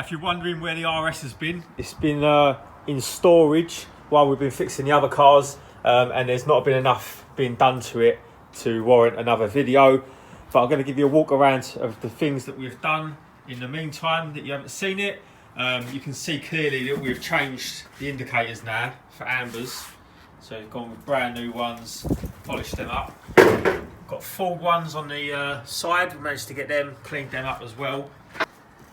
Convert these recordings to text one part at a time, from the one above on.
if you're wondering where the RS has been, it's been in storage while we've been fixing the other cars, and there's not been enough being done to it to warrant another video. But I'm going to give you a walk around of the things that we've done in the meantime that you haven't seen it. You can see clearly that we've changed the indicators now for ambers. So we've gone with brand new ones, polished them up. Got full ones on the side, we managed to get them, cleaned them up as well.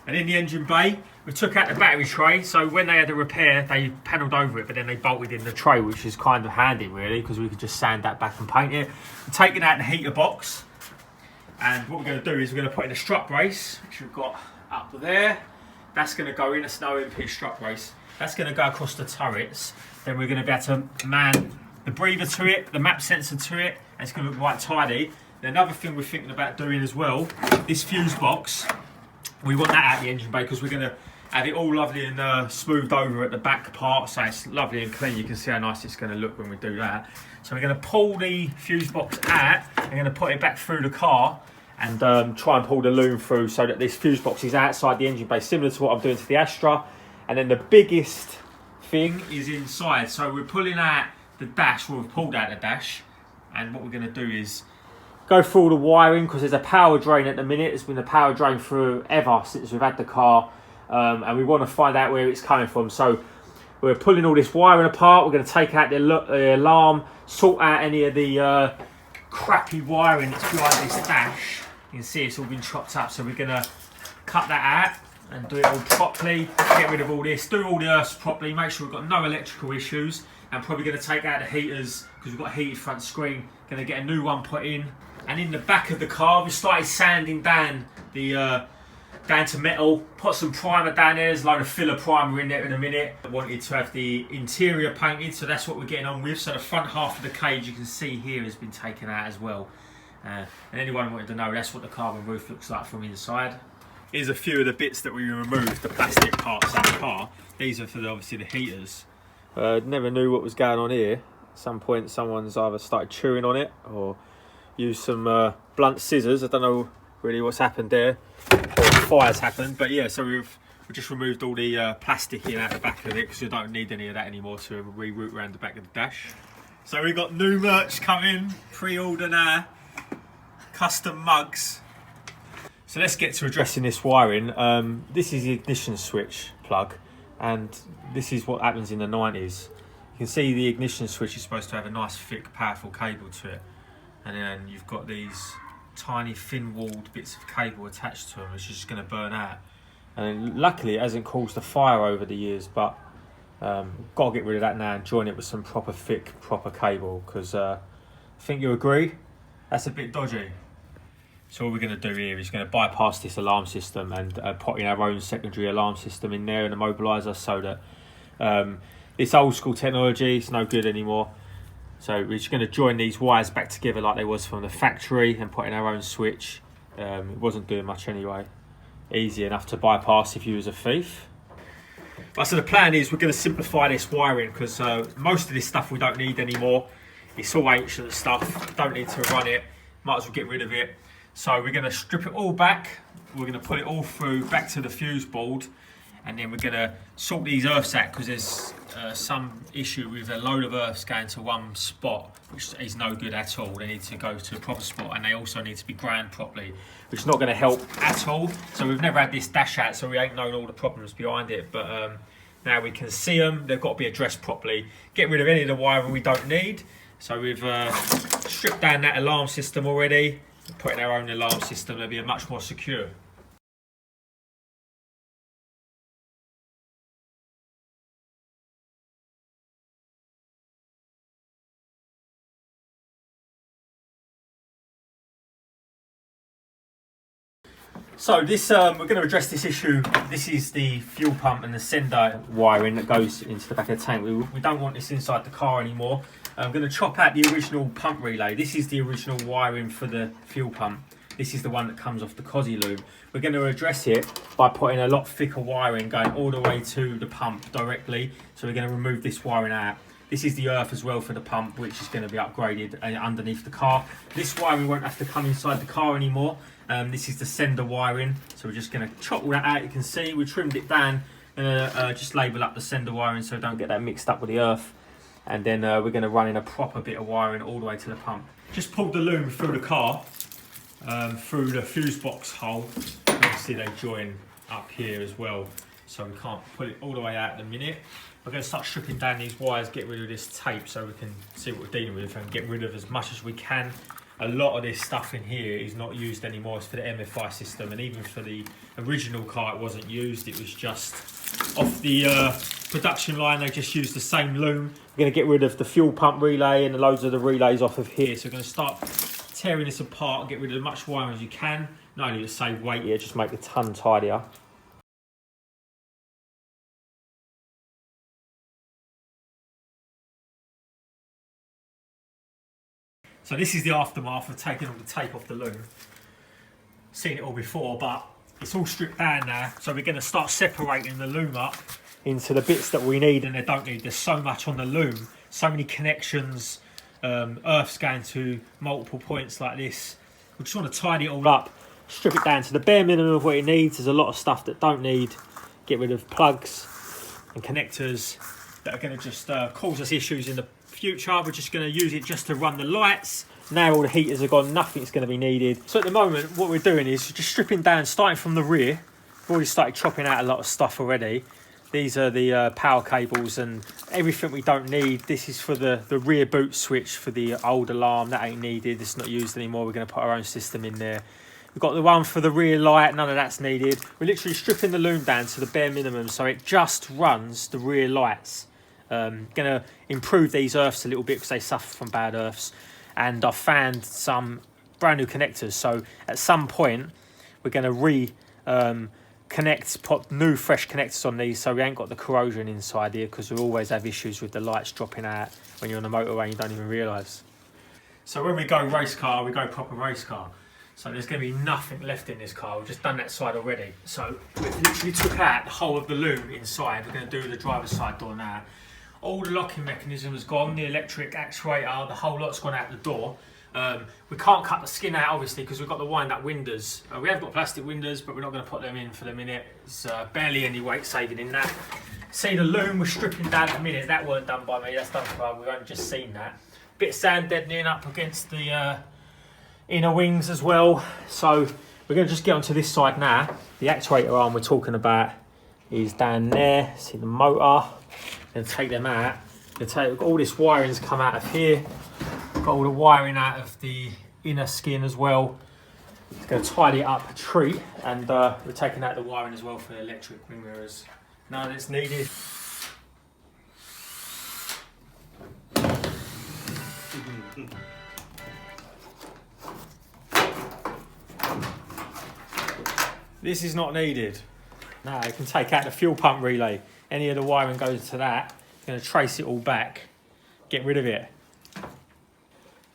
And in the engine bay, we took out the battery tray, so when they had a repair, they panelled over it, but then they bolted in the tray, which is kind of handy really, because we could just sand that back and paint it. We're taking out the heater box, and what we're going to do is we're going to put in a strut brace, which we've got up there. That's going to go in, it's an OMP strut brace. That's going to go across the turrets. Then we're going to be able to man the breather to it, the map sensor to it, and it's going to look quite tidy. And another thing we're thinking about doing as well, this fuse box, we want that out of the engine bay because we're going to have it all lovely and smoothed over at the back part, so it's lovely and clean. You can see how nice it's going to look when we do that. So we're going to pull the fuse box out, we're going to put it back through the car and try and pull the loom through so that this fuse box is outside the engine bay, similar to what I'm doing to the Astra. And then the biggest thing is inside. So we're pulling out the dash, well, we've pulled out the dash, and what we're going to do is go through all the wiring, because there's a power drain at the minute. There's been a power drain forever since we've had the car, and we want to find out where it's coming from. So we're pulling all this wiring apart. We're going to take out the alarm, sort out any of the crappy wiring that's behind this dash. You can see it's all been chopped up, so we're going to cut that out and do it all properly, get rid of all this, do all the earths properly, make sure we've got no electrical issues. I'm probably going to take out the heaters because we've got a heated front screen. Going to get a new one put in. And in the back of the car, we started sanding down the down to metal. Put some primer down there. There's a load of filler primer in there in a minute. I wanted to have the interior painted, so that's what we're getting on with. So the front half of the cage, you can see here, has been taken out as well. And anyone wanted to know, that's what the carbon roof looks like from inside. Here's a few of the bits that we removed, the plastic parts out of the car. These are for obviously the heaters. Never knew what was going on here. At some point someone's either started chewing on it or used some blunt scissors. I don't know really what's happened there, or fire's happened. But yeah, so we've just removed all the plastic in out the back of it, because we don't need any of that anymore to reroute around the back of the dash. So we've got new merch coming, pre-order now, custom mugs. So let's get to addressing this wiring. This is the ignition switch plug, and this is what happens in the 90s. You can see the ignition switch is supposed to have a nice thick powerful cable to it, and then you've got these tiny thin walled bits of cable attached to them, which is just going to burn out. And luckily it hasn't caused a fire over the years, but got to get rid of that now and join it with some proper thick proper cable, because I think you agree that's a bit dodgy. So what we're going to do here is going to bypass this alarm system and put in our own secondary alarm system in there and a mobiliser, so that this old school technology is no good anymore. So we're just going to join these wires back together like they was from the factory and put in our own switch. It wasn't doing much anyway. Easy enough to bypass if you was a thief. But so the plan is we're going to simplify this wiring, because most of this stuff we don't need anymore. It's all ancient stuff, don't need to run it, might as well get rid of it. So we're going to strip it all back, we're going to put it all through back to the fuse board, and then we're going to sort these earths out, because there's some issue with a load of earths going to one spot, which is no good at all. They need to go to a proper spot, and they also need to be ground properly, which is not going to help at all. So we've never had this dash out, so we ain't known all the problems behind it, but now we can see them. They've got to be addressed properly. Get rid of any of the wiring we don't need. So we've stripped down that alarm system already. Put in our own alarm system, they'll be much more secure. So this, we're going to address this issue. This is the fuel pump and the sender wiring that goes into the back of the tank. We don't want this inside the car anymore. I'm going to chop out the original pump relay. This is the original wiring for the fuel pump. This is the one that comes off the Cosy loom. We're going to address it by putting a lot thicker wiring going all the way to the pump directly. So we're going to remove this wiring out. This is the earth as well for the pump, which is going to be upgraded underneath the car. This wiring won't have to come inside the car anymore. This is the sender wiring, so we're just going to chop all that out. You can see we trimmed it down and just label up the sender wiring so don't get that mixed up with the earth. And then we're going to run in a proper bit of wiring all the way to the pump. Just pulled the loom through the car, through the fuse box hole. You can see they join up here as well, so we can't pull it all the way out at the minute. We're going to start stripping down these wires, get rid of this tape so we can see what we're dealing with and get rid of as much as we can. A lot of this stuff in here is not used anymore. It's for the MFI system, and even for the original car it wasn't used. It was just off the production line. They just used the same loom. We're going to get rid of the fuel pump relay and loads of the relays off of here. So we're going to start tearing this apart and get rid of as much wiring as you can. Not only to save weight here, just make the ton tidier. So this is the aftermath of taking all the tape off the loom. Seen it all before, but it's all stripped down now. So we're going to start separating the loom up into the bits that we need and they don't need. There's so much on the loom, so many connections, earth's going to multiple points like this. We just want to tidy it all up, strip it down to the bare minimum of what it needs. There's a lot of stuff that don't need. Get rid of plugs and connectors that are going to just cause us issues in the future. We're just going to use it just to run the lights. Now all the heaters are gone, nothing's going to be needed. So at the moment what we're doing is just stripping down, starting from the rear. We've already started chopping out a lot of stuff already. These are the power cables and everything we don't need. This is for the rear boot switch for the old alarm. That ain't needed, it's not used anymore. We're going to put our own system in there. We've got the one for the rear light, none of that's needed. We're literally stripping the loom down to the bare minimum so it just runs the rear lights. Going to improve these earths a little bit because they suffer from bad earths. And I've found some brand new connectors. So at some point, we're going to put new fresh connectors on these so we ain't got the corrosion inside here, because we always have issues with the lights dropping out when you're on the motorway and you don't even realise. So when we go race car, we go proper race car. So there's going to be nothing left in this car. We've just done that side already. So we've literally took out the whole of the loom inside. We're going to do the driver's side door now. All the locking mechanism has gone, the electric actuator, the whole lot's gone out the door. We can't cut the skin out obviously because we've got the wind-up windows. We have got plastic windows, but we're not going to put them in for the minute. There's barely any weight saving in that. See the loom we're stripping down at the minute, that weren't done by me, that's done by, we've only just seen that. Bit of sand deadening up against the inner wings as well. So we're going to just get onto this side now. The actuator arm we're talking about is down there. See the motor. Going to take them out. Going to take all this wiring's come out of here. Got all the wiring out of the inner skin as well. It's going to tidy it up a treat, and we're taking out the wiring as well for the electric wing mirrors. None that's needed. This is not needed. Now you can take out the fuel pump relay. Any of the wiring goes to that. I'm going to trace it all back, get rid of it.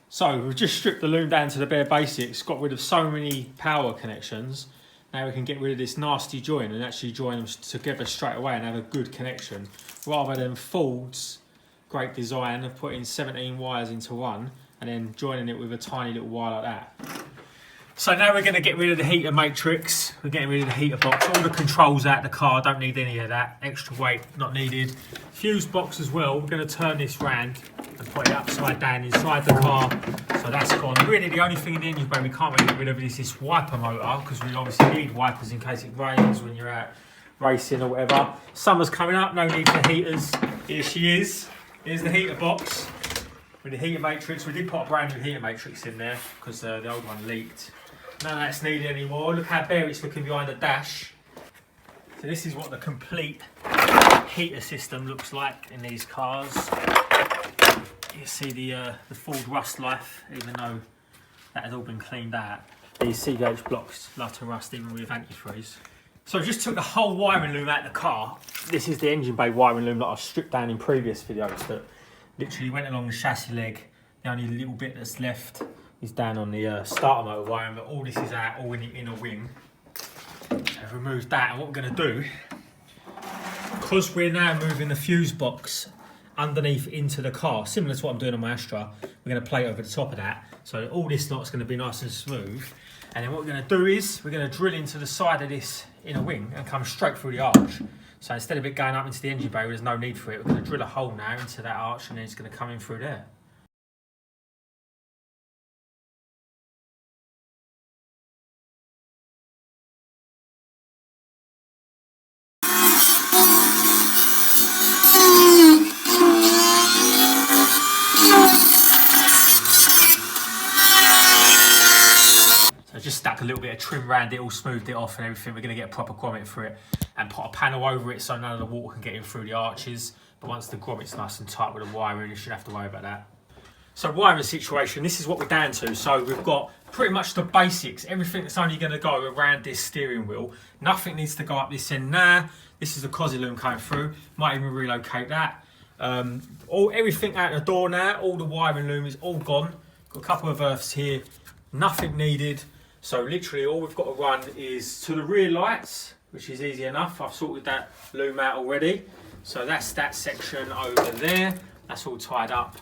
So we've just stripped the loom down to the bare basics, got rid of so many power connections. Now we can get rid of this nasty join and actually join them together straight away and have a good connection. Rather than Ford's great design of putting 17 wires into one and then joining it with a tiny little wire like that. So now we're going to get rid of the heater matrix. We're getting rid of the heater box. All the controls out the car, don't need any of that. Extra weight, not needed. Fuse box as well. We're going to turn this round and put it upside down inside the car. So that's gone. Really the only thing in the engine bay we can't really get rid of is this wiper motor, because we obviously need wipers in case it rains when you're out racing or whatever. Summer's coming up, no need for heaters. Here she is. Here's the heater box with the heater matrix. We did put a brand new heater matrix in there because the old one leaked. None of that's needed anymore. Look how bare it's looking behind the dash. So this is what the complete heater system looks like in these cars. You see the Ford rust life, even though that has all been cleaned out. These CVH blocks love to rust even with antifreeze. So I just took the whole wiring loom out of the car. This is the engine bay wiring loom that I've stripped down in previous videos that literally went along the chassis leg. The only little bit that's left is down on the starter motor wiring, but all this is out, all in the inner wing. So I've removed that, and what we're going to do, because we're now moving the fuse box underneath into the car, similar to what I'm doing on my Astra. We're going to plate over the top of that, so all this knot's going to be nice and smooth. And then what we're going to do is we're going to drill into the side of this inner wing and come straight through the arch. So instead of it going up into the engine bay, there's no need for it. We're going to drill a hole now into that arch, and then it's going to come in through there. Just stuck a little bit of trim around it, all smoothed it off and everything. We're going to get a proper grommet for it and put a panel over it so none of the water can get in through the arches. But once the grommet's nice and tight with the wiring, you shouldn't have to worry about that. So wiring situation, this is what we're down to. So we've got pretty much the basics, everything that's only going to go around this steering wheel. Nothing needs to go up this end now. This is the Cosy loom coming through. Might even relocate that. Everything out the door now, all the wiring loom is all gone. Got a couple of earths here, nothing needed. So literally all we've got to run is to the rear lights, which is easy enough. I've sorted that loom out already. So that's that section over there. That's all tied up.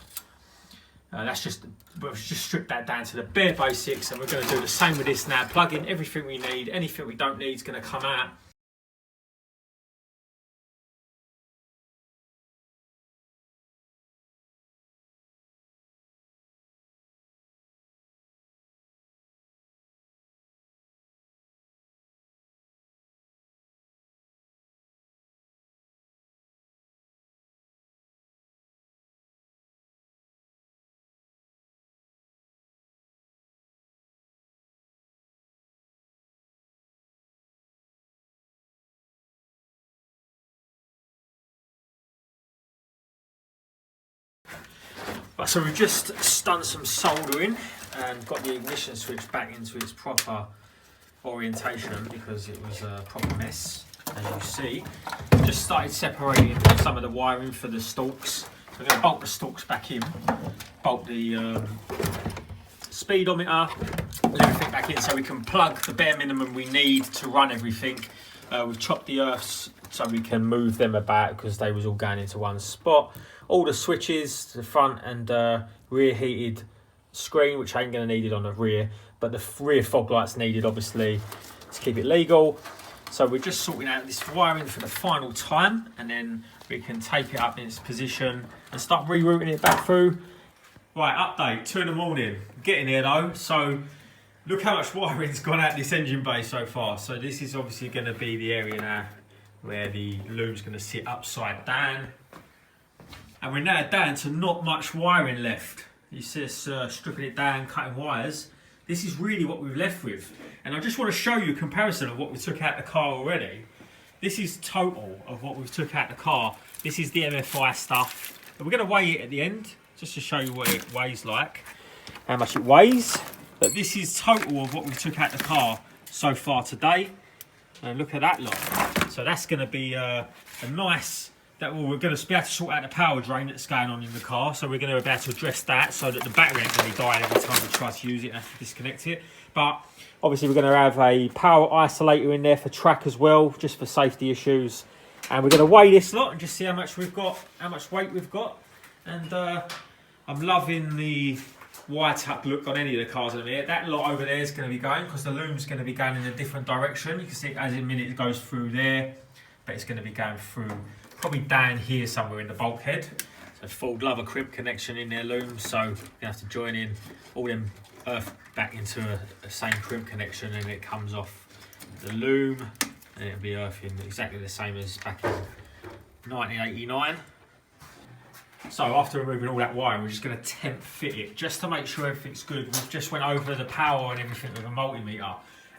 We've just stripped that down to the bare basics, and we're going to do the same with this now. Plug in everything we need. Anything we don't need is going to come out. Right, so we've just done some soldering and got the ignition switch back into its proper orientation because it was a proper mess, as you see. Just started separating some of the wiring for the stalks. So we're going to bolt the stalks back in, bolt the speedometer, and everything back in so we can plug the bare minimum we need to run everything. We've chopped the earths so we can move them about because they was all going into one spot. All the switches, the front and rear heated screen, which ain't going to need it on the rear, but the rear fog lights needed obviously to keep it legal. So we're just sorting out this wiring for the final time, and then we can tape it up in its position and start rerouting it back through. Right, update, 2 in the morning. Getting here though, so look how much wiring's gone out this engine bay so far. So this is obviously going to be the area now where the loom's going to sit upside down. And we're now down to not much wiring left. You see us stripping it down, cutting wires. This is really what we've left with. And I just want to show you a comparison of what we took out the car already. This is total of what we've took out the car. This is the MFI stuff. And we're going to weigh it at the end, just to show you what it weighs like, how much it weighs. But this is total of what we took out the car so far today. And look at that lot. So that's going to be a nice... we're going to be able to sort out the power drain that's going on in the car, so we're going to be able to address that so that the battery ain't going to be dying every time we try to use it and have to disconnect it. But obviously we're going to have a power isolator in there for track as well, just for safety issues. And we're going to weigh this lot and just see how much we've got, how much weight we've got. And I'm loving the wire-tuck look on any of the cars in a minute. That lot over there is going to be going, because the loom's going to be going in a different direction. You can see as in a minute it goes through there, but it's going to be going through probably down here somewhere in the bulkhead. So full Glover crimp connection in their loom, so you have to join in all them earth back into a same crimp connection, and it comes off the loom, and it'll be earthing exactly the same as back in 1989. So after removing all that wiring, we're just going to temp fit it just to make sure everything's good. We've just went over the power and everything with a multimeter,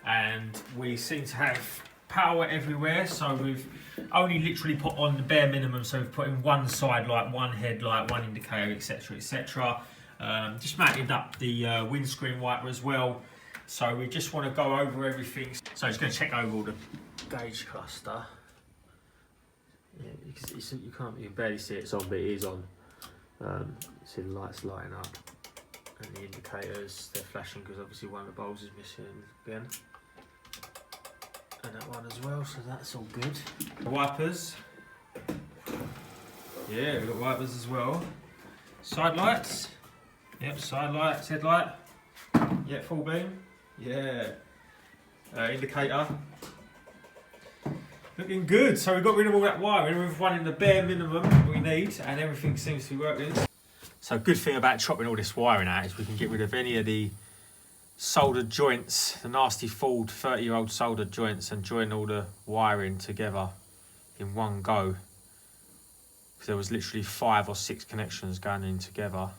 and we seem to have power everywhere, so we've only literally put on the bare minimum. So we've put in one side light, one headlight, one indicator, etc, etc. Just mounted up the windscreen wiper as well, so we just want to go over everything. So just going to check over all the gauge cluster. Yeah, you can barely see it's on, but it is on. See the lights lighting up, and the indicators, they're flashing because obviously one of the bulbs is missing again. And that one as well, so that's all good. The wipers, Yeah, we've got wipers as well. Side lights. Yep, side lights, headlight. Yep, full beam. Yeah. Indicator. Looking good. So we got rid of all that wiring. We've running the bare minimum we need, and everything seems to be working. So good thing about chopping all this wiring out is we can get rid of any of the soldered joints, the nasty Ford 30-year-old soldered joints, and join all the wiring together in one go. Because there was literally 5 or 6 connections going in together.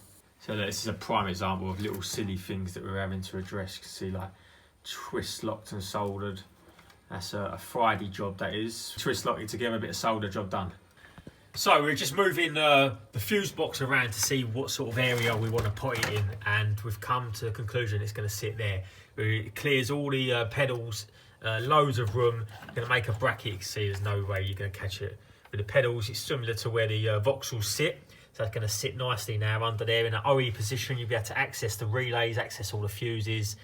So this is a prime example of little silly things that we're having to address. You can see like twist locked and soldered. That's a Friday job, that is. Twist locked it together, a bit of solder, job done. So we're just moving the fuse box around to see what sort of area we want to put it in, and we've come to the conclusion it's going to sit there. It clears all the pedals, loads of room. Going to make a bracket. You can see there's no way you're going to catch it. With the pedals, it's similar to where the Vauxhalls sit. So it's going to sit nicely now under there in an OE position. You'll be able to access the relays, access all the fuses.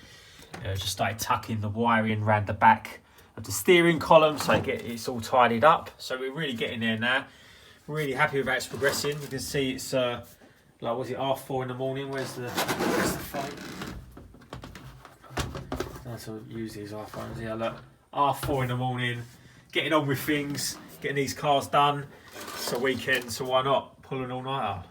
Just started tucking the wiring around the back of the steering column so it's all tidied up. So we're really getting there now. Really happy with how it's progressing. You can see it's like, was it R4 in the morning? Where's the phone? That's to use these iPhones. Yeah, look, R4 in the morning, getting on with things, getting these cars done. It's a weekend, so why not pull an all-nighter?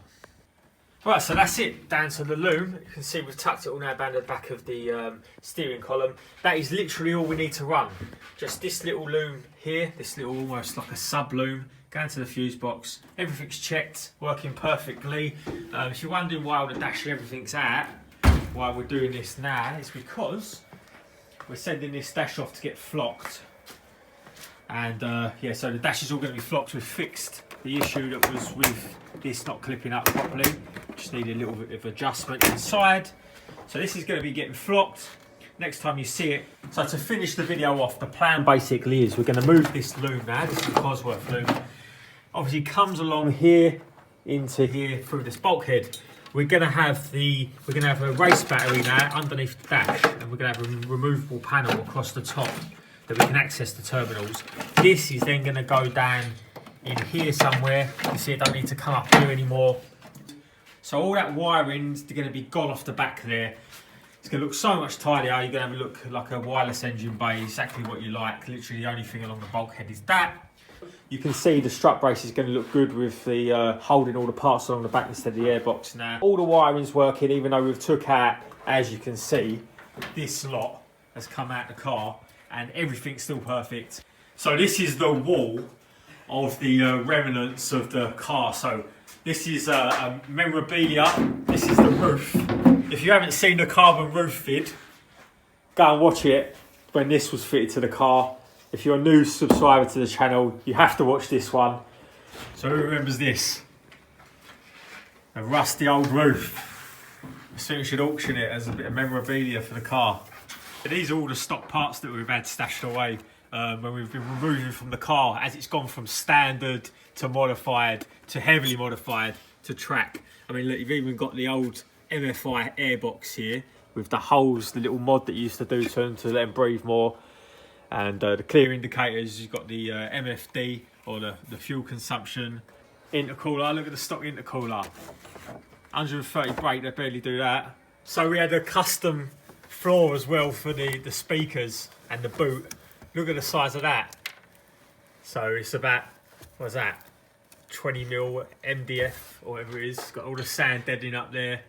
Right, so that's it, down to the loom. You can see we've tucked it all now down the back of the steering column. That is literally all we need to run. Just this little loom here, this little almost like a sub-loom, going to the fuse box. Everything's checked, working perfectly. If you're wondering why all the dash and everything's out, why we're doing this now, is because we're sending this dash off to get flocked. And yeah, so the dash is all going to be flocked. We've fixed the issue that was with this not clipping up properly. Just need a little bit of adjustment inside. So this is going to be getting flocked next time you see it. So to finish the video off, the plan basically is we're going to move this loom now. This is the Cosworth loom. Obviously comes along here into here through this bulkhead. We're going to have a race battery now underneath the dash, and we're going to have a removable panel across the top that we can access the terminals. This is then going to go down in here somewhere. You see, it don't need to come up here anymore. So all that wiring's going to be gone off the back there. It's going to look so much tidier. You're going to have a look like a wireless engine bay, exactly what you like. Literally the only thing along the bulkhead is that. You can see the strut brace is going to look good with the holding all the parts along the back instead of the airbox now. All the wiring's working, even though we've took out, as you can see, this lot has come out the car, and everything's still perfect. So this is the wall of the remnants of the car. So this is a memorabilia. This is the roof. If you haven't seen the carbon roof vid, go and watch it when this was fitted to the car. If you're a new subscriber to the channel, you have to watch this one. So who remembers this? A rusty old roof. I think we should auction it as a bit of memorabilia for the car. But these are all the stock parts that we've had stashed away when we've been removing from the car, as it's gone from standard to modified to heavily modified to track. I mean, look, you've even got the old MFI airbox here with the holes, the little mod that you used to do to them to let them breathe more. And the clear indicators, you've got the MFD, or the fuel consumption. Intercooler, look at the stock intercooler. 130 brake, they barely do that. So we had a custom floor as well for the speakers and the boot. Look at the size of that. So it's about, what's that? 20mm MDF or whatever it is. It's got all the sand deadening up there.